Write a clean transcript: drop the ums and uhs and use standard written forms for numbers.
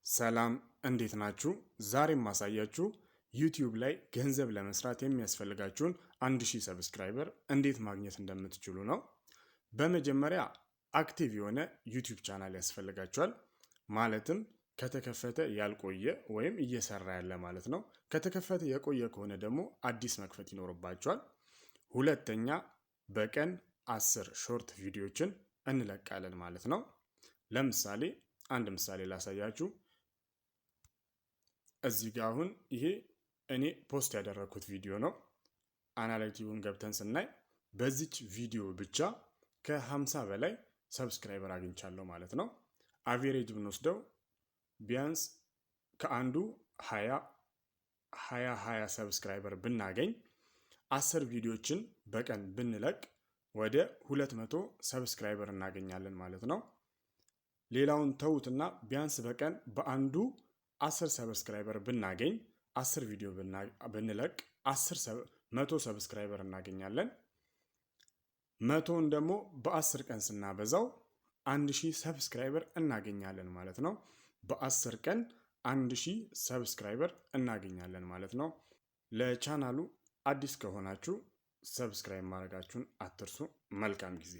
ሰላም እንዴት ናችሁ? ዛሬም ማሳያችሁ ዩቲዩብ ላይ ገንዘብ ለመስራት የሚያስፈልጋችሁን 1000 ሰብስክራይበር እንዴት ማግኘት እንደምትችሉ ነው። በመጀመሪያ አክቲቭ የሆነ ዩቲዩብ ቻናል ያስፈልጋችኋል። ማለትም ከተከፈተ ያልቆየ ወይም እየሰራ ያለ ማለት ነው። ከተከፈተ የቆየ ከሆነ ደግሞ አዲስ መክፈት ይኖርባችኋል። ሁለተኛ በቀን 10 ሾርት ቪዲዮዎችን እንለቃለን ማለት ነው። ለምሳሌ አንድ ምሳሌ ላሳያችሁ። እዚህ ጋር አሁን ይሄ እኔ ፖስት ያደረኩት ቪዲዮ ነው። አናሊቲኩን ገብተን ስናይ በዚች ቪዲዮ ብቻ ከ50 በላይ ሰብስክራይበር አግኝቻለሁ ማለት ነው። አቬሬጅ ብንወስደው ቢያንስ ከአንዱ 20 ሰብስክራይበር ብናገኝ 10 ቪዲዮዎችን በቀን ብንለቅ ወደ 200 ሰብስክራይበር እናገኛለን ማለት ነው። ሌላውን ተውትና ቢያንስ በቀን በአንዱ 10 ሰብስክራይበር ብናገኝ 10 ቪዲዮ ብንለቅ 100 ሰብስክራይበር እናገኛለን። 100ን ደግሞ በ10 ቀን ስናበዛው 1000 ሰብስክራይበር እናገኛለን ማለት ነው። በ10 ቀን 1000 ሰብስክራይበር እናገኛለን ማለት ነው። ለቻናሉ አዲስ ከሆናችሁ ሰብስክራይብ ማድረጋችሁን አትርሱ። መልካም ጊዜ